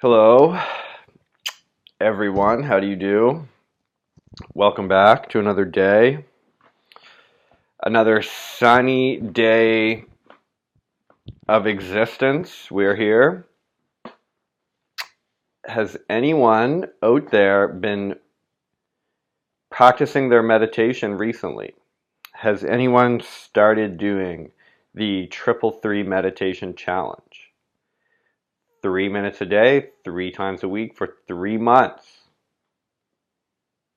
Hello, everyone. How do you do? Welcome back to another day, another sunny day of existence. We're here. Has anyone out there been practicing their meditation recently? Has anyone started doing the Triple Three Meditation Challenge? 3 minutes a day, 3 times a week for 3 months.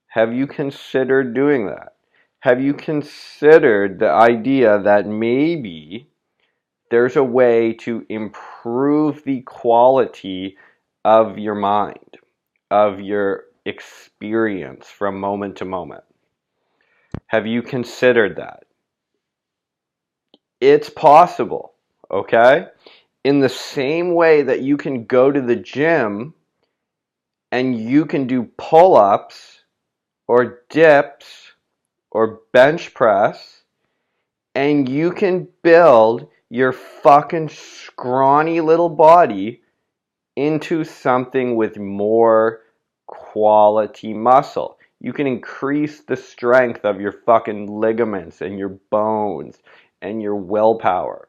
Have you considered doing that? Have you considered the idea that maybe there's a way to improve the quality of your mind, of your experience from moment to moment? Have you considered that? It's possible, okay? In the same way that you can go to the gym and you can do pull-ups or dips or bench press, and you can build your fucking scrawny little body into something with more quality muscle. You can increase the strength of your fucking ligaments and your bones and your willpower.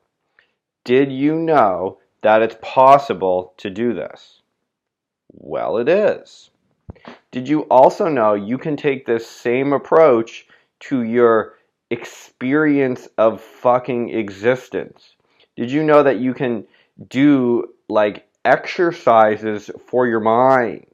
Did you know that it's possible to do this? Well, it is. Did you also know you can take this same approach to your experience of fucking existence? Did you know that you can do like exercises for your mind,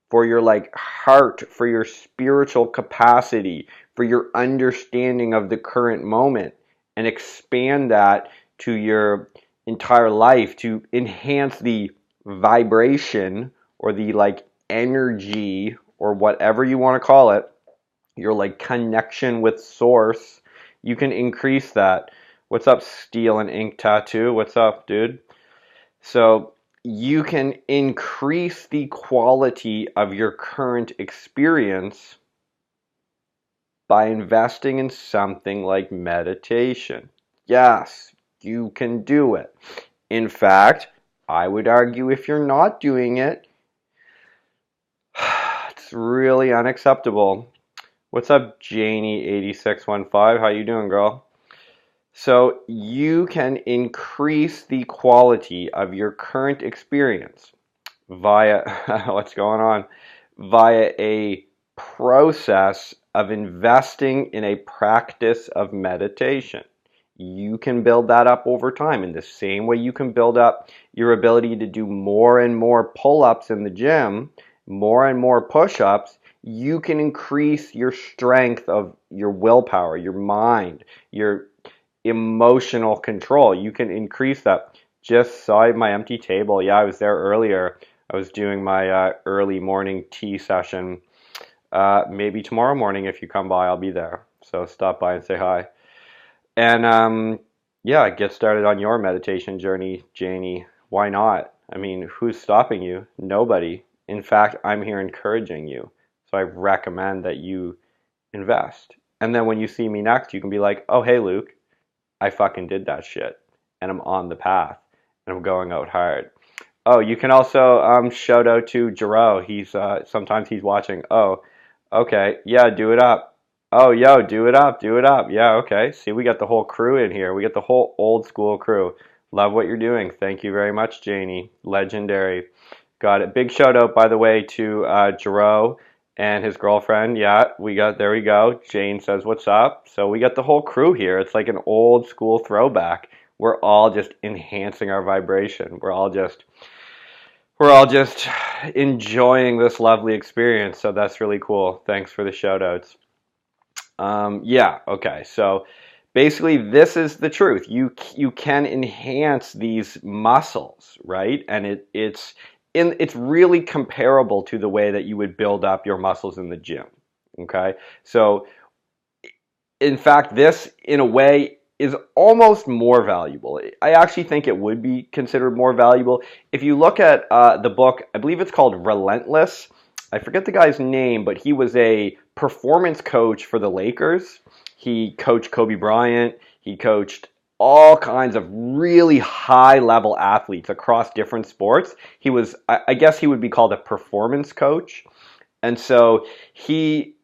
for your like heart, for your spiritual capacity, for your understanding of the current moment, and expand that to your entire life to enhance the vibration or the like energy or whatever you want to call it, your like connection with source? You can increase that. What's up, Steel and Ink Tattoo? What's up, dude? So you can increase the quality of your current experience by investing in something like meditation. Yes, you can do it. In fact, I would argue if you're not doing it, it's really unacceptable. What's up, Janie8615? How you doing, girl? So you can increase the quality of your current experience via what's going on? Via a process of investing in a practice of meditation. You can build that up over time in the same way you can build up your ability to do more and more pull-ups in the gym, more and more push-ups. You can increase your strength of your willpower, your mind, your emotional control. You can increase that. Just saw my empty table. Yeah, I was there earlier. I was doing my early morning tea session. Maybe tomorrow morning, if you come by, I'll be there. So stop by and say hi. And yeah, get started on your meditation journey, Janie. Why not? I mean, who's stopping you? Nobody. In fact, I'm here encouraging you. So I recommend that you invest. And then when you see me next, you can be like, oh, hey, Luke, I fucking did that shit. And I'm on the path. And I'm going out hard. Oh, you can also shout out to Jero. He's sometimes he's watching. Oh, okay. Yeah, do it up. Oh, yo, do it up, do it up. Yeah, okay. See, we got the whole crew in here. We got the whole old school crew. Love what you're doing. Thank you very much, Janie. Legendary. Got it. Big shout out, by the way, to Jero and his girlfriend. Yeah, there we go. Jane says, what's up? So we got the whole crew here. It's like an old school throwback. We're all just enhancing our vibration. We're all just enjoying this lovely experience. So that's really cool. Thanks for the shout outs. Yeah, okay. So basically this is the truth. You can enhance these muscles, right? And it's really comparable to the way that you would build up your muscles in the gym. Okay? So in fact, this in a way is almost more valuable. I actually think it would be considered more valuable. If you look at the book, I believe it's called Relentless. I forget the guy's name, but he was a performance coach for the Lakers. He coached Kobe Bryant. He coached all kinds of really high level athletes across different sports. He was, I guess he would be called a performance coach. And so he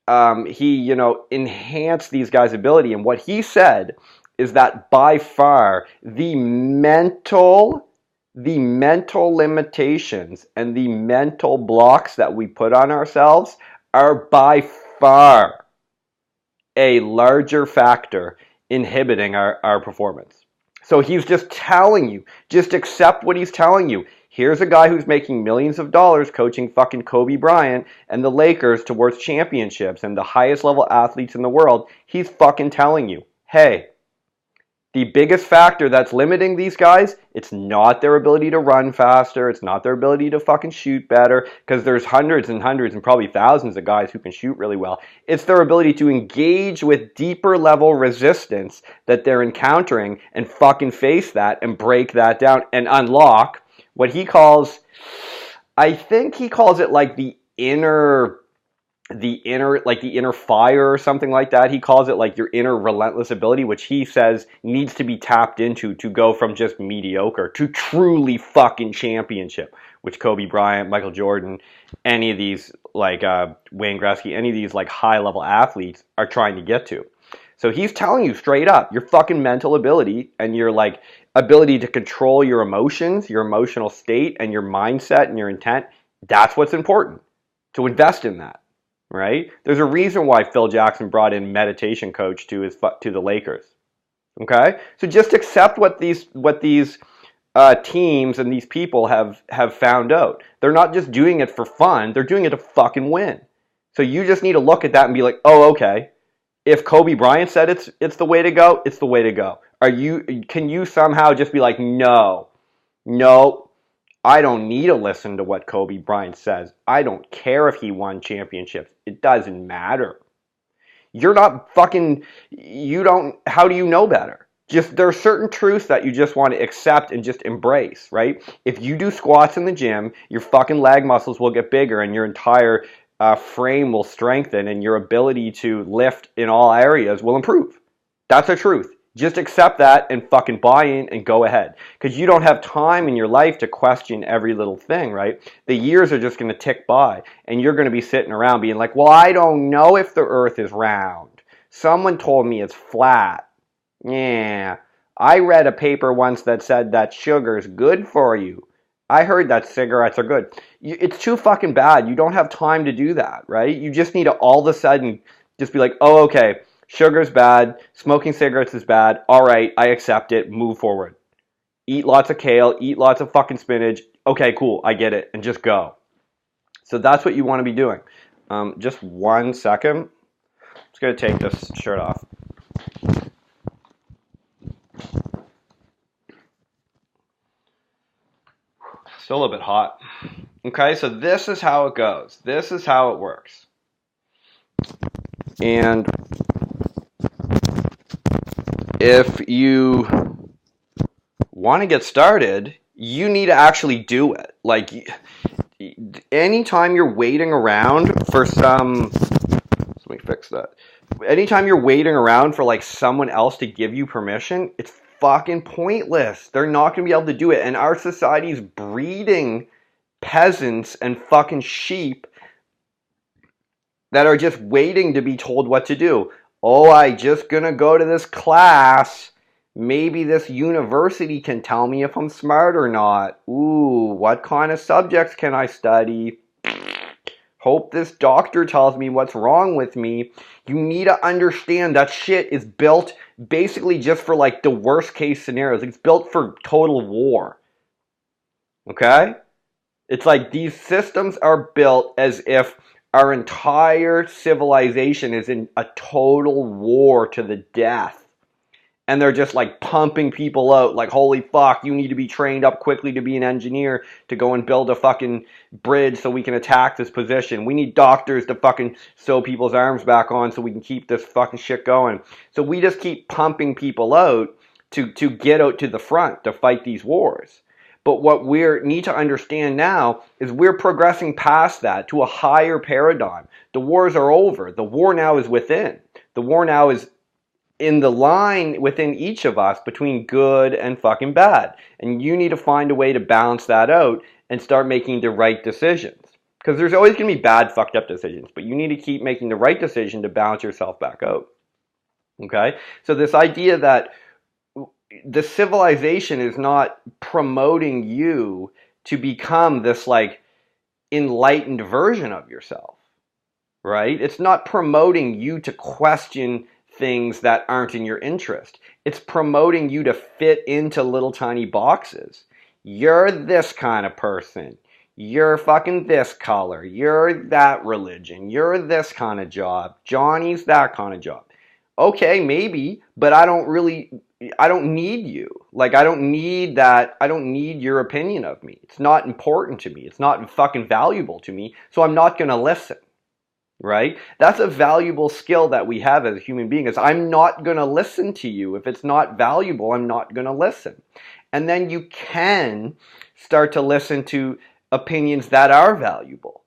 enhanced these guys' ability. And what he said is that by far the mental limitations and the mental blocks that we put on ourselves are by far a larger factor inhibiting our performance. So he's just telling you, just accept what he's telling you. Here's a guy who's making millions of dollars coaching fucking Kobe Bryant and the Lakers towards championships and the highest level athletes in the world. He's fucking telling you, hey, the biggest factor that's limiting these guys, it's not their ability to run faster, it's not their ability to fucking shoot better, because there's hundreds and hundreds and probably thousands of guys who can shoot really well. It's their ability to engage with deeper level resistance that they're encountering and fucking face that and break that down and unlock what he calls, I think he calls it like the inner fire or something like that. He calls it like your inner relentless ability, which he says needs to be tapped into to go from just mediocre to truly fucking championship, which Kobe Bryant, Michael Jordan, any of these like Wayne Gretzky, any of these like high level athletes are trying to get to. So he's telling you straight up, your fucking mental ability and your like ability to control your emotions, your emotional state and your mindset and your intent, that's what's important. To invest in that. Right? There's a reason why Phil Jackson brought in meditation coach to the Lakers. Okay? So just accept what these teams and these people have found out. They're not just doing it for fun, they're doing it to fucking win. So you just need to look at that and be like, "Oh, okay. If Kobe Bryant said it's the way to go, it's the way to go." Can you somehow just be like, "No. I don't need to listen to what Kobe Bryant says. I don't care if he won championships. It doesn't matter." You're not fucking, how do you know better? Just, there are certain truths that you just want to accept and just embrace, right? If you do squats in the gym, your fucking leg muscles will get bigger and your entire frame will strengthen and your ability to lift in all areas will improve. That's a truth. Just accept that and fucking buy in and go ahead. Because you don't have time in your life to question every little thing, right? The years are just going to tick by. And you're going to be sitting around being like, well, I don't know if the earth is round. Someone told me it's flat. Yeah. I read a paper once that said that sugar's good for you. I heard that cigarettes are good. It's too fucking bad. You don't have time to do that, right? You just need to all of a sudden just be like, oh, okay. Sugar's bad. Smoking cigarettes is bad. All right, I accept it. Move forward. Eat lots of kale. Eat lots of fucking spinach. Okay, cool. I get it. And just go. So that's what you want to be doing. Just 1 second. I'm just going to take this shirt off. Still a little bit hot. Okay, so this is how it goes. This is how it works. And if you want to get started, you need to actually do it. Like, anytime you're waiting around for let me fix that. Anytime you're waiting around for like someone else to give you permission, it's fucking pointless. They're not going to be able to do it. And our society is breeding peasants and fucking sheep that are just waiting to be told what to do. Oh, I just gonna go to this class. Maybe this university can tell me if I'm smart or not. Ooh, what kind of subjects can I study? Hope this doctor tells me what's wrong with me. You need to understand that shit is built basically just for like the worst case scenarios. It's built for total war. Okay? It's like these systems are built as if our entire civilization is in a total war to the death. And they're just like pumping people out like, holy fuck, you need to be trained up quickly to be an engineer to go and build a fucking bridge so we can attack this position. We need doctors to fucking sew people's arms back on so we can keep this fucking shit going. So we just keep pumping people out to get out to the front to fight these wars. But what we need to understand now is we're progressing past that to a higher paradigm. The wars are over. The war now is within. The war now is in the line within each of us between good and fucking bad. And you need to find a way to balance that out and start making the right decisions. Because there's always going to be bad, fucked up decisions, but you need to keep making the right decision to balance yourself back out. Okay? So this idea that the civilization is not promoting you to become this like enlightened version of yourself, right? It's not promoting you to question things that aren't in your interest. It's promoting you to fit into little tiny boxes. You're this kind of person. You're fucking this color. You're that religion. You're this kind of job. Johnny's that kind of job. Okay, maybe, but I don't need you. Like, I don't need that. I don't need your opinion of me. It's not important to me. It's not fucking valuable to me. So I'm not going to listen. Right? That's a valuable skill that we have as a human being is I'm not going to listen to you. If it's not valuable, I'm not going to listen. And then you can start to listen to opinions that are valuable.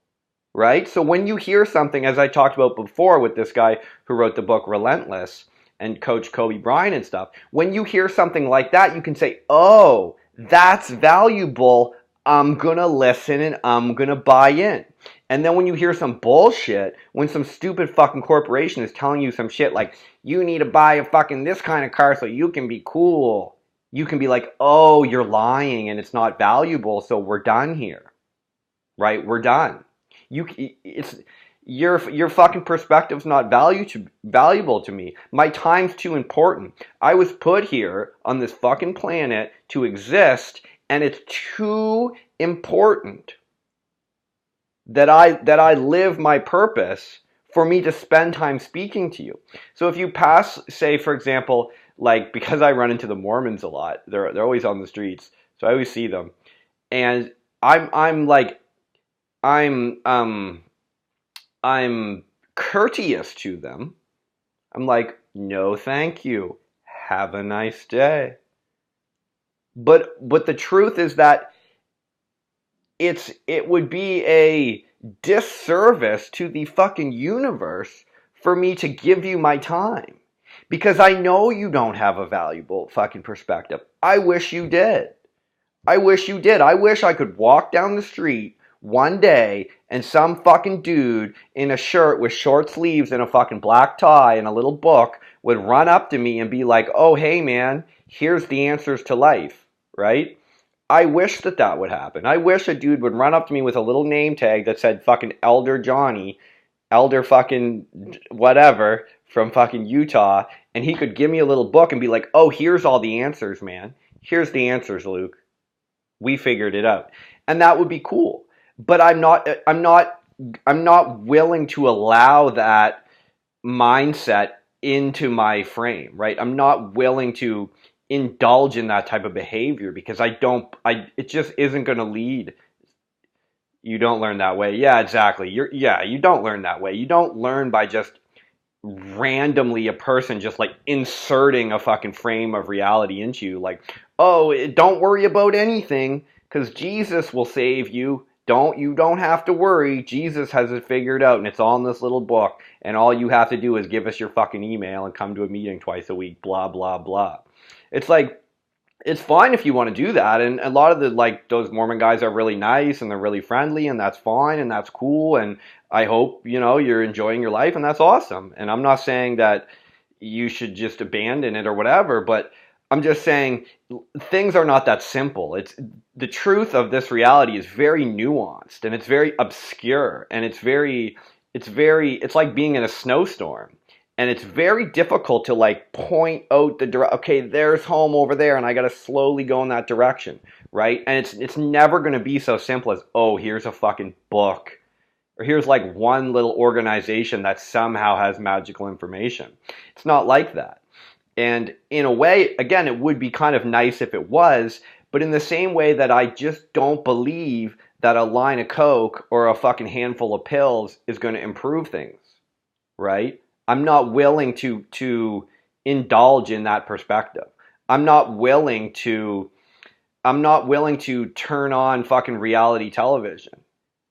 Right? So when you hear something, as I talked about before with this guy who wrote the book Relentless and Coach Kobe Bryant and stuff, when you hear something like that, you can say, oh, that's valuable. I'm going to listen and I'm going to buy in. And then when you hear some bullshit, when some stupid fucking corporation is telling you some shit like, you need to buy a fucking this kind of car so you can be cool, you can be like, oh, you're lying and it's not valuable, so we're done here. Right? We're done. Your fucking perspective's not valuable to me. My time's too important. I was put here on this fucking planet to exist, and it's too important that I live my purpose for me to spend time speaking to you. So if you pass, say for example, like because I run into the Mormons a lot, they're always on the streets, so I always see them, and I'm courteous to them. I'm like, no, thank you. Have a nice day. But the truth is that it would be a disservice to the fucking universe for me to give you my time. Because I know you don't have a valuable fucking perspective. I wish you did. I wish you did. I wish I could walk down the street one day and some fucking dude in a shirt with short sleeves and a fucking black tie and a little book would run up to me and be like, oh, hey man, here's the answers to life, right? I wish that would happen. I wish a dude would run up to me with a little name tag that said fucking Elder Johnny, Elder fucking whatever from fucking Utah, and he could give me a little book and be like, oh, here's all the answers, man. Here's the answers, Luke. We figured it out. And that would be cool. But I'm not willing to allow that mindset into my frame, right? I'm not willing to indulge in that type of behavior because it just isn't going to lead. You don't learn that way. Yeah, exactly. You don't learn that way. You don't learn by just randomly a person just like inserting a fucking frame of reality into you. Like, oh, don't worry about anything because Jesus will save you. You don't have to worry. Jesus has it figured out and it's all in this little book. And all you have to do is give us your fucking email and come to a meeting twice a week, blah, blah, blah. It's like, it's fine if you want to do that. And a lot of those Mormon guys are really nice and they're really friendly and that's fine and that's cool. And I hope, you're enjoying your life and that's awesome. And I'm not saying that you should just abandon it or whatever, but I'm just saying things are not that simple. It's the truth of this reality is very nuanced and it's very obscure and it's like being in a snowstorm and it's very difficult to like point out okay, there's home over there and I got to slowly go in that direction, right? And it's never going to be so simple as, oh, here's a fucking book or here's like one little organization that somehow has magical information. It's not like that. And in a way, again, it would be kind of nice if it was, but in the same way that I just don't believe that a line of Coke or a fucking handful of pills is going to improve things, right? I'm not willing to indulge in that perspective. I'm not willing to turn on fucking reality television.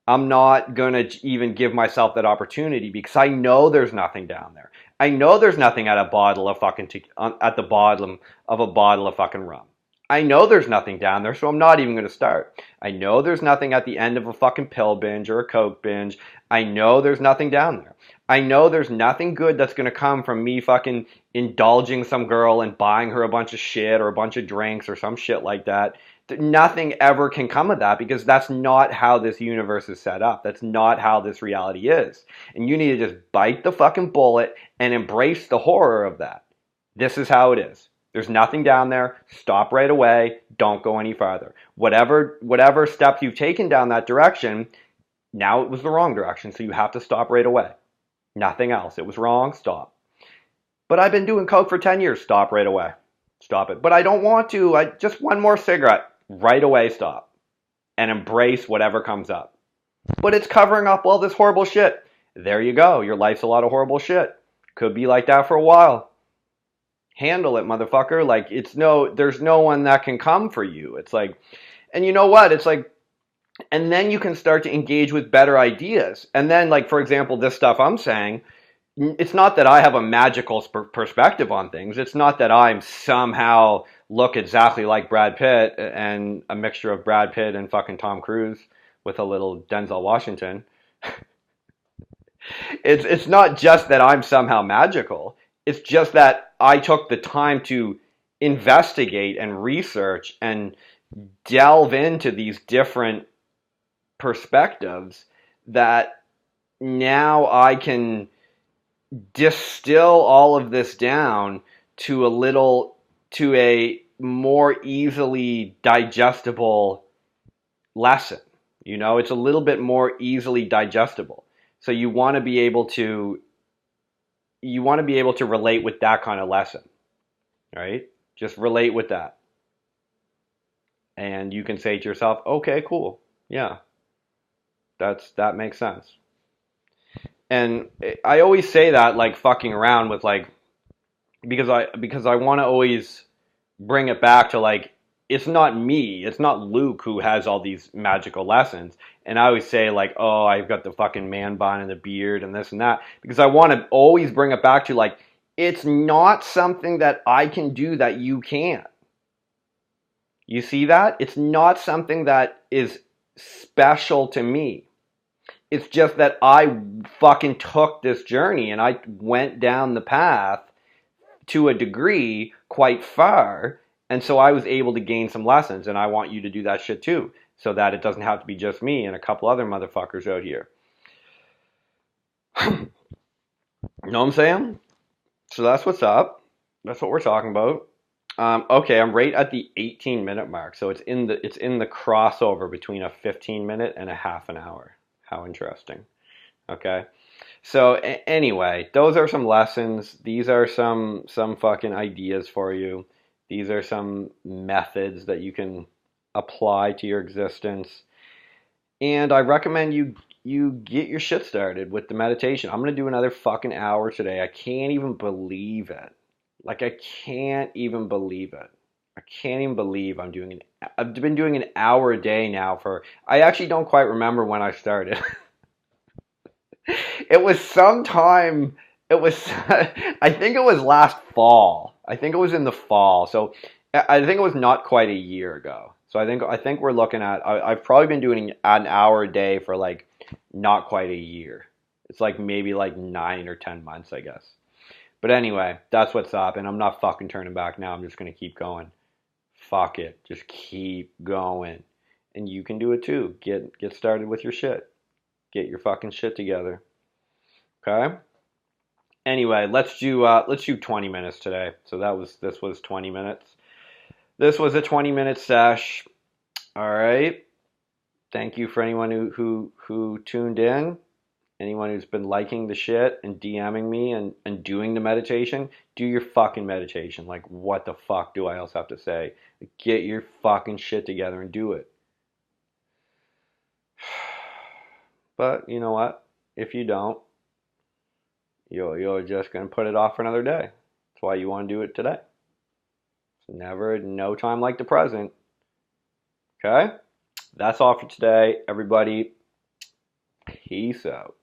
I'm not going to even give myself that opportunity because I know there's nothing down there. I know there's nothing at a bottle of fucking at the bottom of a bottle of fucking rum. I know there's nothing down there, so I'm not even going to start. I know there's nothing at the end of a fucking pill binge or a coke binge. I know there's nothing down there. I know there's nothing good that's going to come from me fucking indulging some girl and buying her a bunch of shit or a bunch of drinks or some shit like that. Nothing ever can come of that because that's not how this universe is set up. That's not how this reality is. And you need to just bite the fucking bullet and embrace the horror of that. This is how it is. There's nothing down there. Stop right away. Don't go any farther. Whatever step you've taken down that direction, now it was the wrong direction, so you have to stop right away. Nothing else. It was wrong. Stop. But I've been doing coke for 10 years. Stop right away. Stop it. But I don't want to. Just one more cigarette. Right away, stop. And embrace whatever comes up. But it's covering up all this horrible shit. There you go. Your life's a lot of horrible shit. Could be like that for a while. Handle it, motherfucker. Like, there's no one that can come for you. It's like, and you know what? It's like, and then you can start to engage with better ideas. And then, like, for example, this stuff I'm saying, it's not that I have a magical perspective on things. It's not that I'm somehow look exactly like Brad Pitt and a mixture of Brad Pitt and fucking Tom Cruise with a little Denzel Washington. It's not just that I'm somehow magical. It's just that I took the time to investigate and research and delve into these different perspectives that now I can distill all of this down to a more easily digestible lesson. You know, it's a little bit more easily digestible. So you want to be able to relate with that kind of lesson, right? Just relate with that. And you can say to yourself, okay, cool. Yeah. That makes sense. And I always say that, like, fucking around with, like, because I want to always bring it back to, like, it's not me, it's not Luke who has all these magical lessons. And I always say, like, oh, I've got the fucking man bun and the beard and this and that, because I want to always bring it back to, like, it's not something that I can do that you can't. You see that? It's not something that is special to me. It's just that I fucking took this journey and I went down the path to a degree quite far. And so I was able to gain some lessons. And I want you to do that shit too. So that it doesn't have to be just me and a couple other motherfuckers out here. You know what I'm saying? So that's what's up. That's what we're talking about. Okay, I'm right at the 18-minute mark. So it's in the crossover between a 15-minute and a half an hour. How interesting. Okay. So anyway, those are some lessons. These are some fucking ideas for you. These are some methods that you can apply to your existence. And I recommend you get your shit started with the meditation. I'm going to do another fucking hour today. I can't even believe it. Like, I can't even believe it. I can't even believe I've been doing an hour a day now I actually don't quite remember when I started. It was sometime, I think it was last fall. I think it was in the fall. So I think it was not quite a year ago. So I think we're looking at, I've probably been doing an hour a day for like not quite a year. It's like maybe like 9 or 10 months, I guess. But anyway, that's what's up. And I'm not fucking turning back now. I'm just going to keep going. Fuck it. Just keep going. And you can do it too. Get started with your shit. Get your fucking shit together. Okay? Anyway, let's do 20 minutes today. So this was 20 minutes. This was a 20-minute sesh. All right. Thank you for anyone who tuned in. Anyone who's been liking the shit and DMing me and doing the meditation, do your fucking meditation. Like, what the fuck do I else have to say? Get your fucking shit together and do it. But you know what? If you don't, you're just going to put it off for another day. That's why you want to do it today. It's no time like the present. Okay? That's all for today, everybody. Peace out.